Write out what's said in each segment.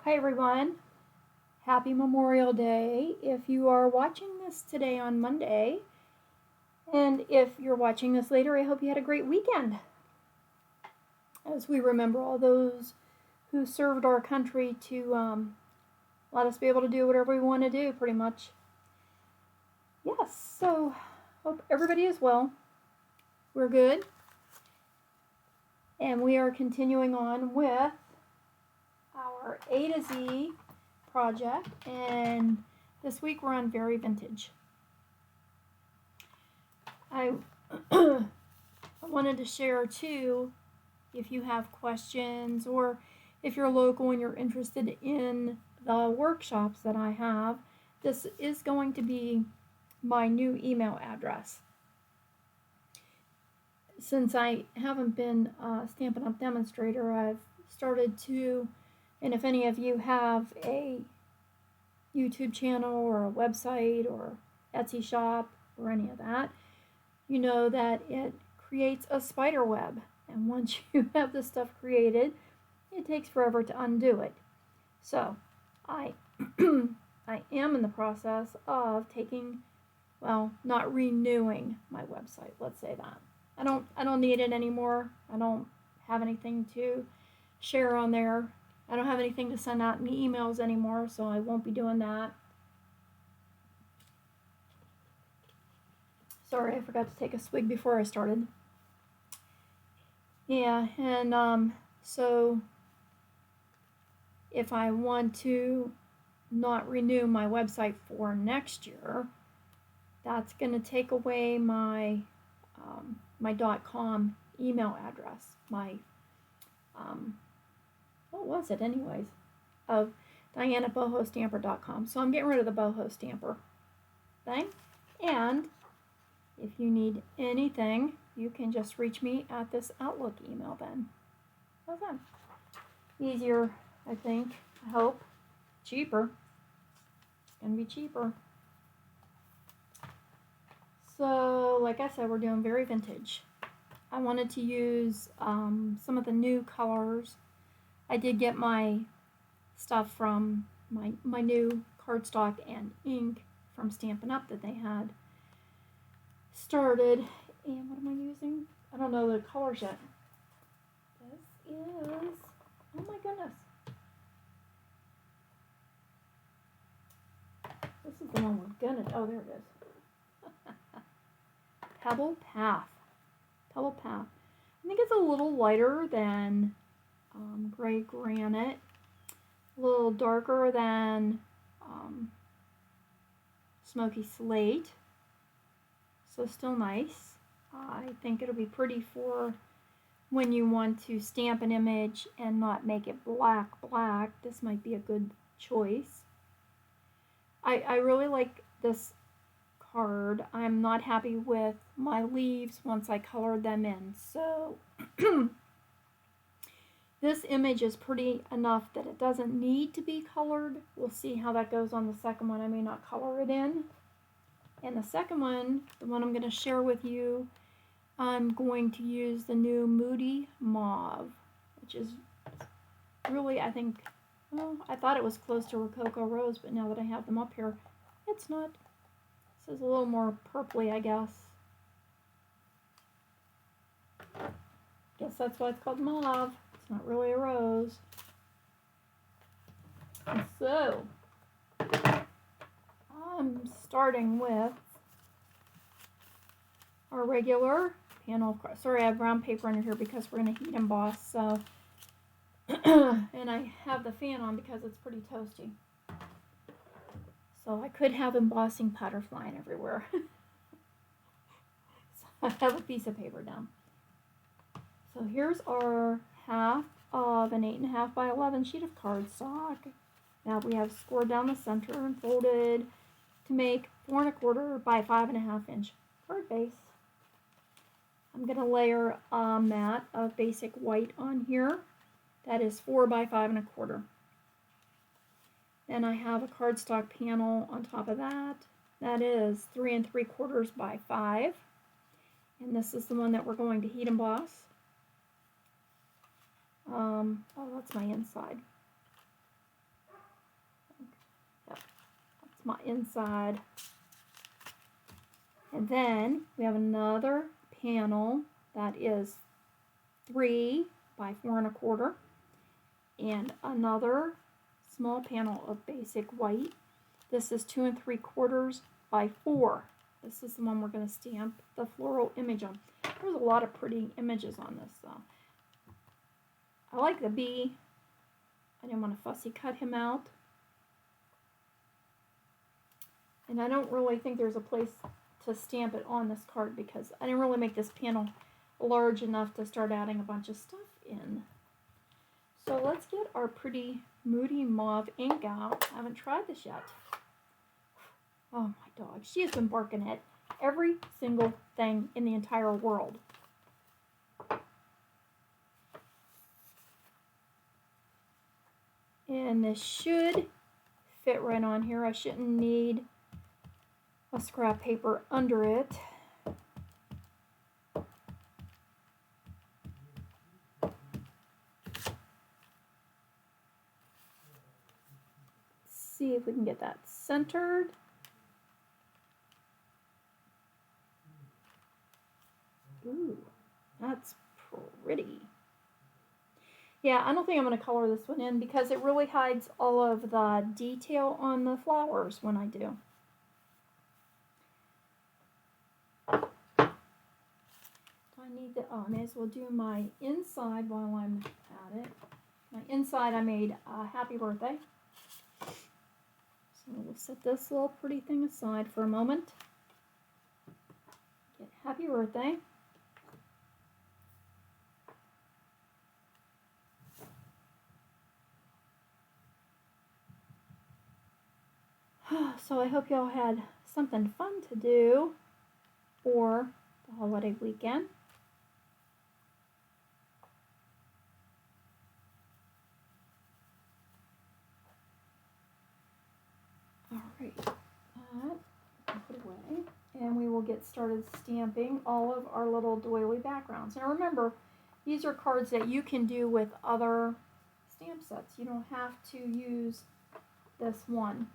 Hi everyone, happy Memorial Day. If you are watching this today on Monday, and if you're watching this later, I hope you had a great weekend. As we remember all those who served our country to let us be able to do whatever we want to do, pretty much. Yes, so hope everybody is well. We're good. And we are continuing on with our A to Z project, and this week we're on Very Vintage. I wanted to share too, if you have questions or if you're local and you're interested in the workshops that I have, this is going to be my new email address. Since I haven't been a Stampin' Up! Demonstrator, I've started to, and if any of you have a YouTube channel or a website or Etsy shop or any of that, you know that it creates a spider web. And once you have this stuff created, it takes forever to undo it. So I I am in the process of not renewing my website, let's say that. I don't need it anymore. I don't have anything to share on there. I don't have anything to send out in emails anymore, so I won't be doing that. Sorry, I forgot to take a swig before I started. Yeah, and so if I want to not renew my website for next year, that's going to take away my my .com email address, my what was it anyways, of diana@bohostamper.com. So I'm getting rid of the boho stamper thing, and if you need anything, you can just reach me at this Outlook email then. How's that? Easier, I think, I hope. Cheaper. It's going to be cheaper. So, like I said, we're doing Very Vintage. I wanted to use some of the new colors. I did get my stuff from my new cardstock and ink from Stampin' Up! That they had started. And what am I using? I don't know the colors yet. This is, oh my goodness. This is the one we're gonna, oh, there it is. Pebbled Path. Pebbled Path. I think it's a little lighter than Gray Granite. A little darker than Smoky Slate. So still nice. I think it'll be pretty for when you want to stamp an image and not make it black. This might be a good choice. I really like this card. I'm not happy with my leaves once I colored them in. So this image is pretty enough that it doesn't need to be colored. We'll see how that goes on the second one. I may not color it in. And the second one, the one I'm going to share with you, I'm going to use the new Moody Mauve, which is really, I think, well, I thought it was close to Rococo Rose, but now that I have them up here, it's not. This is a little more purpley, I guess. Guess that's why it's called mauve. It's not really a rose. And so, I'm starting with our regular panel of cards. Sorry, I have brown paper under here because we're going to heat emboss. So, and I have the fan on because it's pretty toasty. So I could have embossing powder flying everywhere. So I have a piece of paper down. So here's our half of an 8.5 by 11 sheet of cardstock. Now we have scored down the center and folded to make 4 1/4 by 5.5 inch card base. I'm going to layer a mat of basic white on here. That is 4 by 5 1/4. Then I have a cardstock panel on top of that. That is 3 3/4 by 5. And this is the one that we're going to heat emboss. Oh, that's my inside. my inside. And then we have another panel that is 3 by 4 1/4, and another small panel of basic white. This is 2 3/4 by 4. This is the one we're going to stamp the floral image on. There's a lot of pretty images on this though. I like the bee. I didn't want to fussy cut him out. And I don't really think there's a place to stamp it on this card because I didn't really make this panel large enough to start adding a bunch of stuff in. So let's get our pretty Moody Mauve ink out. I haven't tried this yet. Oh, my dog. She has been barking at every single thing in the entire world. And this should fit right on here. I shouldn't need a scrap paper under it. See if we can get that centered. Ooh, that's pretty. Yeah, I don't think I'm going to color this one in because it really hides all of the detail on the flowers when I do. I need to, I may as well do my inside while I'm at it. My inside I made a happy birthday. So we'll set this little pretty thing aside for a moment. Get happy birthday. So I hope y'all had something fun to do for the holiday weekend. Alright, put it away, and we will get started stamping all of our little doily backgrounds. Now remember, these are cards that you can do with other stamp sets. You don't have to use this one.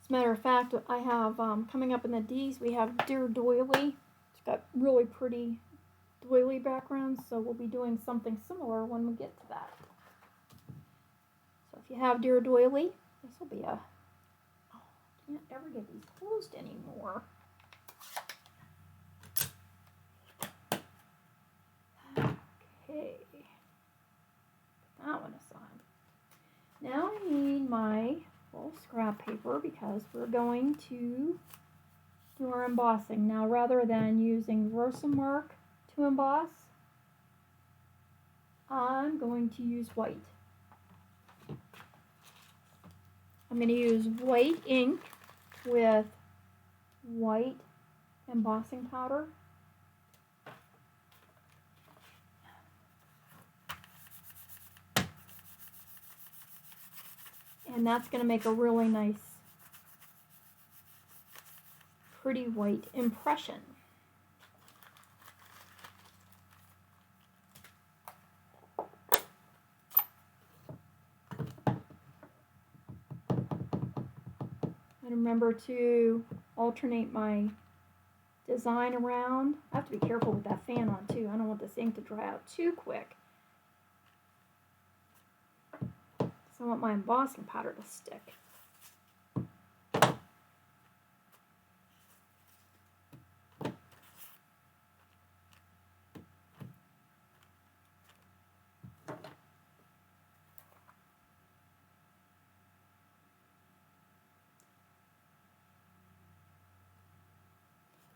As a matter of fact, I have, coming up in the D's, we have Dear Doily. It's got really pretty doily backgrounds, so we'll be doing something similar when we get to that. So if you have Dear Doily, this will be a, oh, can't ever get these closed anymore. Okay, put that one aside. Now I need my full scrap paper because we're going to do our embossing. Now rather than using Versamark to emboss, I'm going to use white. I'm going to use white ink with white embossing powder. And that's going to make a really nice, pretty white impression. And remember to alternate my design around. I have to be careful with that fan on too. I don't want this ink to dry out too quick. So I want my embossing powder to stick.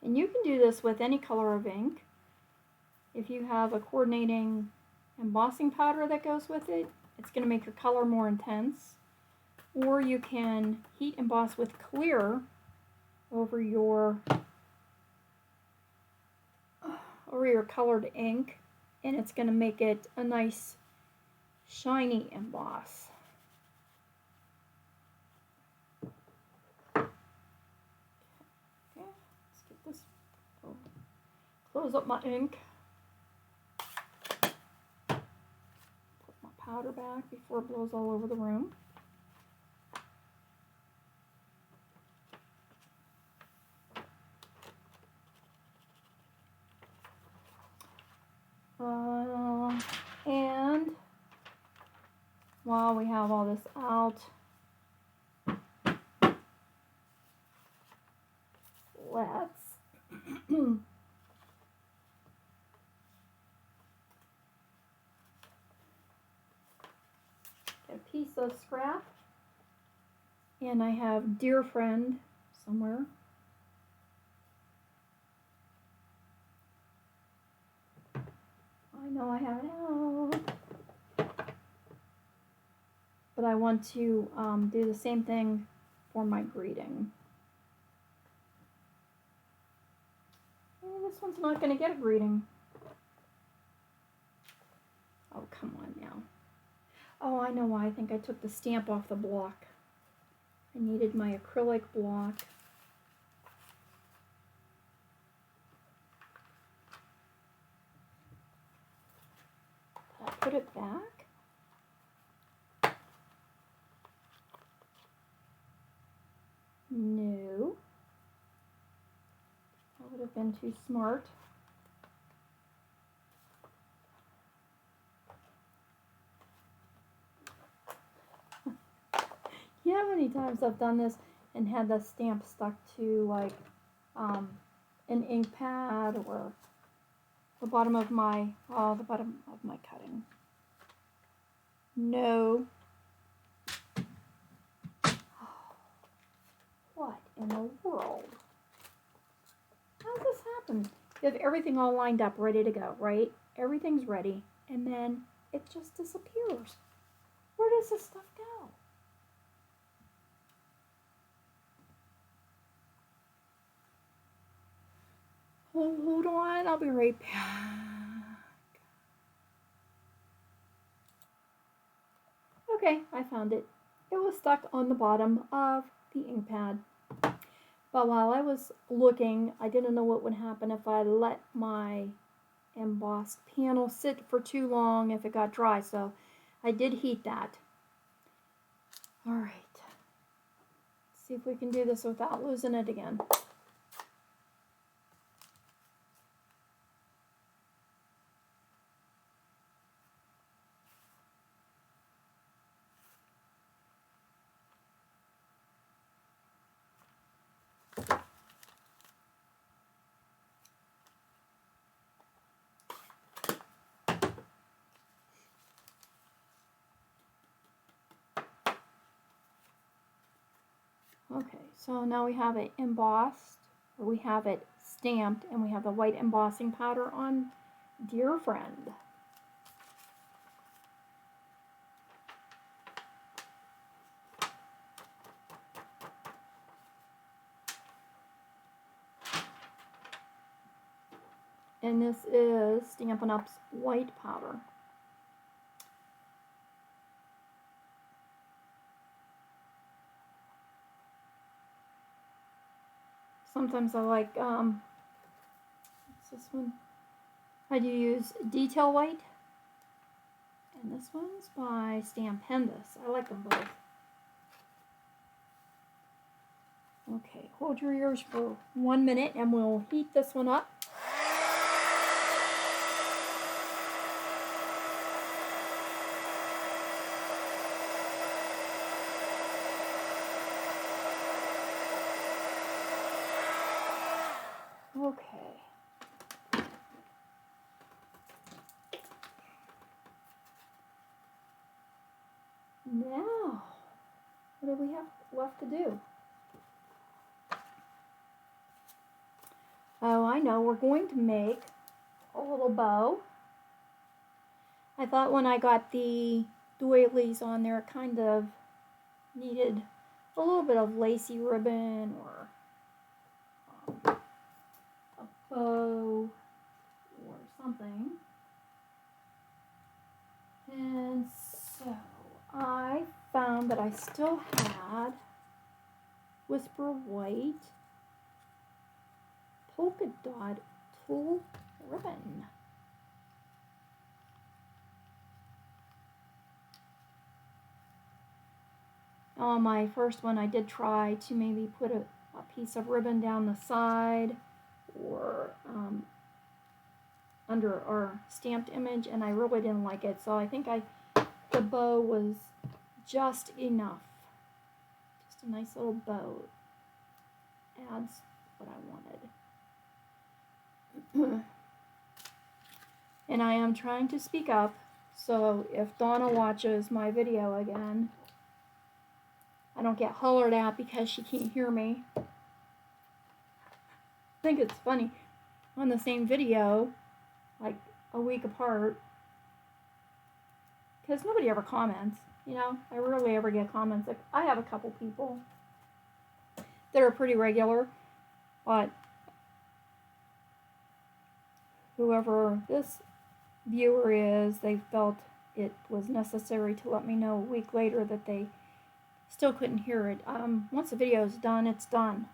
And you can do this with any color of ink. If you have a coordinating embossing powder that goes with it, it's going to make your color more intense. Or you can heat emboss with clear over your colored ink, and it's going to make it a nice shiny emboss. Okay, let's get this, close up my ink. Powder back before it blows all over the room. while we have all this out, let's get a piece of scrap. And I have Dear Friend somewhere. I know I have it out. But I want to do the same thing for my greeting. And this one's not going to get a greeting. Oh, come on now. Oh, I know why. I think I took the stamp off the block. I needed my acrylic block. I'll put it back. No. That would have been too smart. You know how many times I've done this and had the stamp stuck to like an ink pad or the bottom of my cutting. No. What in the world? How does this happen? You have everything all lined up, ready to go, right? Everything's ready, and then it just disappears. Where does this stuff go? Hold on, I'll be right back. Okay, I found it. It was stuck on the bottom of the ink pad. But while I was looking, I didn't know what would happen if I let my embossed panel sit for too long if it got dry. So I did heat that. All right. Let's see if we can do this without losing it again. Okay, so now we have it embossed, or we have it stamped, and we have the white embossing powder on Dear Friend. And this is Stampin' Up's white powder. Sometimes I like, what's this one? I do use Detail White. And this one's by Stampin'. I like them both. Okay, hold your ears for 1 minute and we'll heat this one up. Okay. Now, what do we have left to do? Oh, I know, we're going to make a little bow. I thought when I got the doilies on there, it kind of needed a little bit of lacy ribbon or a bow or something. And so I found that I still had Whisper White polka dot tulle ribbon. On my first one, I did try to maybe put a piece of ribbon down the side or under our stamped image, and I really didn't like it. So I think the bow was just enough. Just a nice little bow. Adds what I wanted. And I am trying to speak up, so if Donna watches my video again, I don't get hollered at because she can't hear me. I think it's funny, on the same video, like a week apart, because nobody ever comments, you know, I rarely ever get comments. Like, I have a couple people that are pretty regular, but whoever this viewer is, they felt it was necessary to let me know a week later that they still couldn't hear it. Once the video is done, it's done.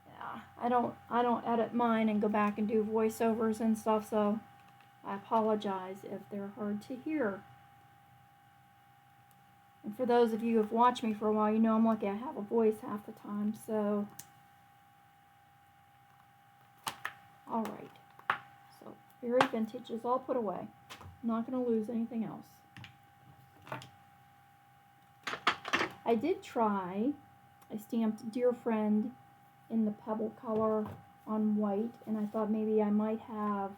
Yeah, I don't edit mine and go back and do voiceovers and stuff, so I apologize if they're hard to hear. And for those of you who have watched me for a while, you know I'm lucky I have a voice half the time, so. Alright. So, very vintage is all put away. I'm not going to lose anything else. I did try, I stamped Dear Friend in the Pebble color on white, and I thought maybe I might have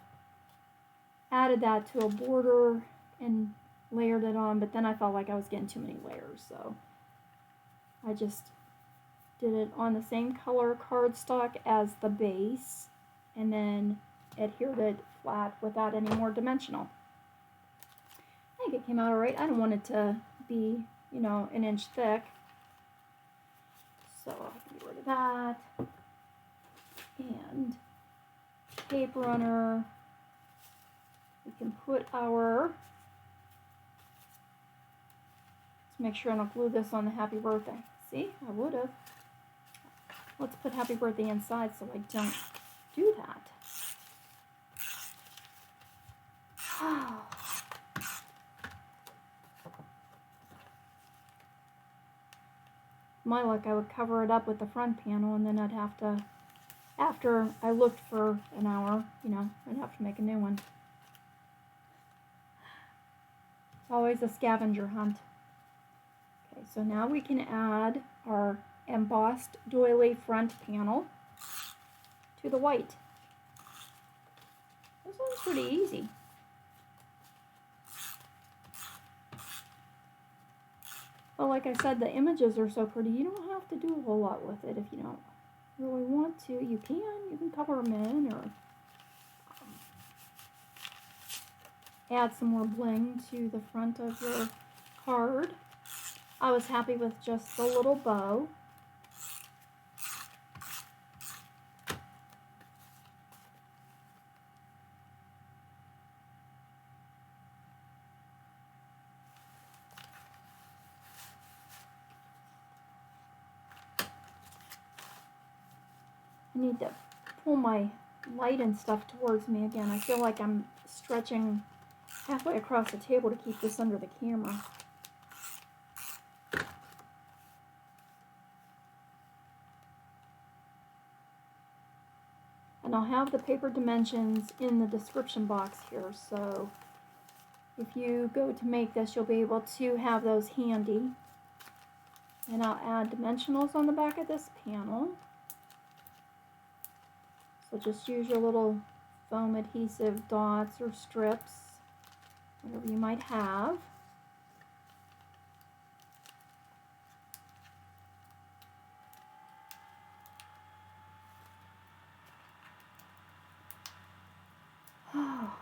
added that to a border and layered it on, but then I felt like I was getting too many layers, so I just did it on the same color cardstock as the base, and then adhered it flat without any more dimensional. I think it came out alright. I don't want it to be, you know, an inch thick, so I can get rid of that. And tape runner, we can put our, let's make sure I don't glue this on the happy birthday. See, I would have. Let's put happy birthday inside so I don't do that. My luck, I would cover it up with the front panel, and then I'd have to, after I looked for an hour, you know, I'd have to make a new one. It's always a scavenger hunt. Okay, so now we can add our embossed doily front panel to the white. This one's pretty easy. Well, like I said, the images are so pretty, you don't have to do a whole lot with it if you don't really want to. You can cover them in, or add some more bling to the front of your card. I was happy with just the little bow. I need to pull my light and stuff towards me again. I feel like I'm stretching halfway across the table to keep this under the camera. And I'll have the paper dimensions in the description box here, so if you go to make this, you'll be able to have those handy. And I'll add dimensionals on the back of this panel. So just use your little foam adhesive dots or strips, whatever you might have. I'm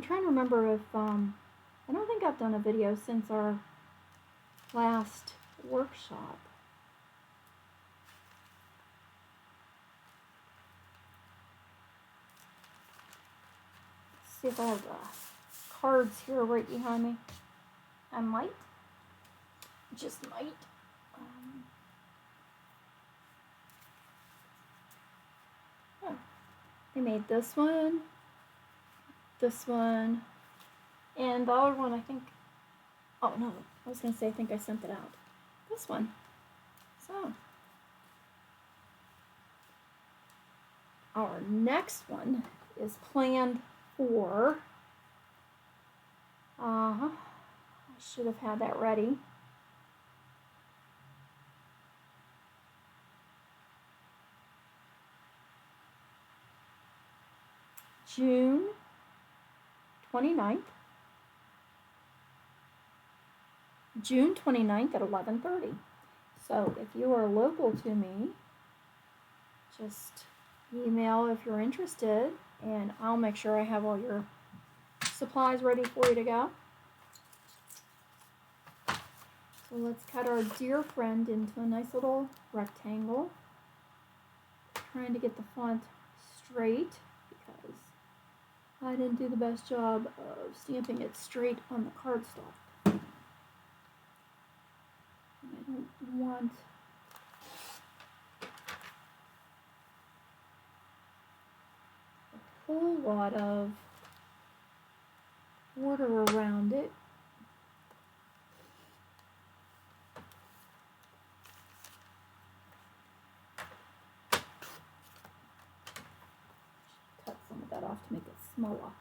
trying to remember if, I don't think I've done a video since our last workshop. See if I have the cards here right behind me. I might. Just might. Oh. I made this one, and the other one I think, oh no, I was going to say I think I sent it out. This one. So, our next one is planned for I should have had that ready. June 29th. June 29th at 11:30. So if you are local to me, just email if you're interested, and I'll make sure I have all your supplies ready for you to go. So let's cut our dear friend into a nice little rectangle. Trying to get the font straight because I didn't do the best job of stamping it straight on the cardstock. And I don't want a whole lot of border around it. Cut some of that off to make it smaller.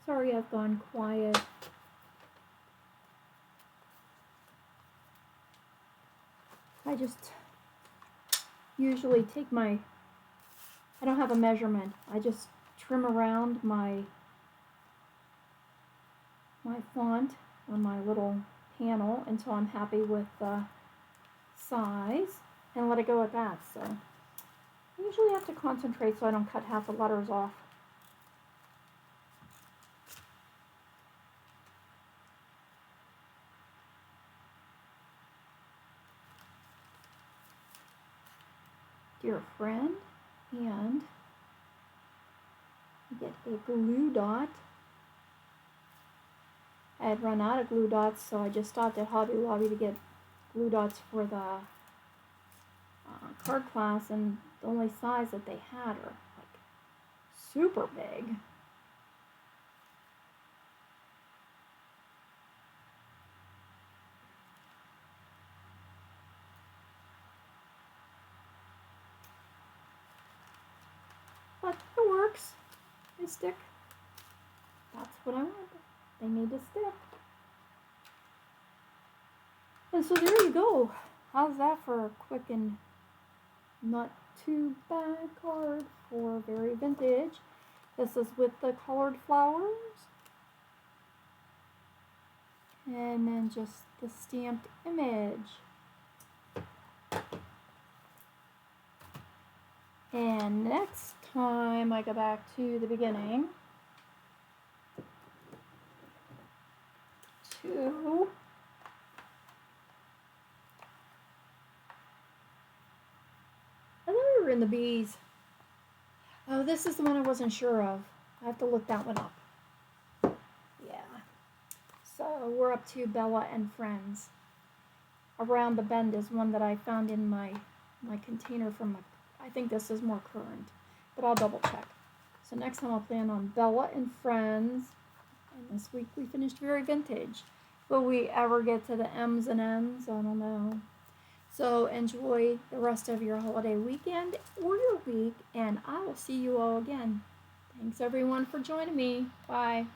Sorry I've gone quiet. I just usually take I don't have a measurement. I just trim around my font on my little panel until I'm happy with the size and let it go at that. So I usually have to concentrate so I don't cut half the letters off. Dear friend, and get a glue dot. I had run out of glue dots, so I just stopped at Hobby Lobby to get glue dots for the card class, and the only size that they had are like super big. But it works. They stick. That's what I want. They need to stick. And so there you go. How's that for a quick and not too bad card for very vintage? This is with the colored flowers. And then just the stamped image. And next time I go back to the beginning to I thought we were in the bees. Oh, this is the one I wasn't sure of. I have to look that one up. Yeah. So we're up to Bella and Friends. Around the Bend is one that I found in my container from my, I think this is more current, but I'll double check. So next time I'll plan on Bella and Friends. And this week we finished very vintage. Will we ever get to the M's and N's? I don't know. So enjoy the rest of your holiday weekend or your week, and I will see you all again. Thanks everyone for joining me. Bye.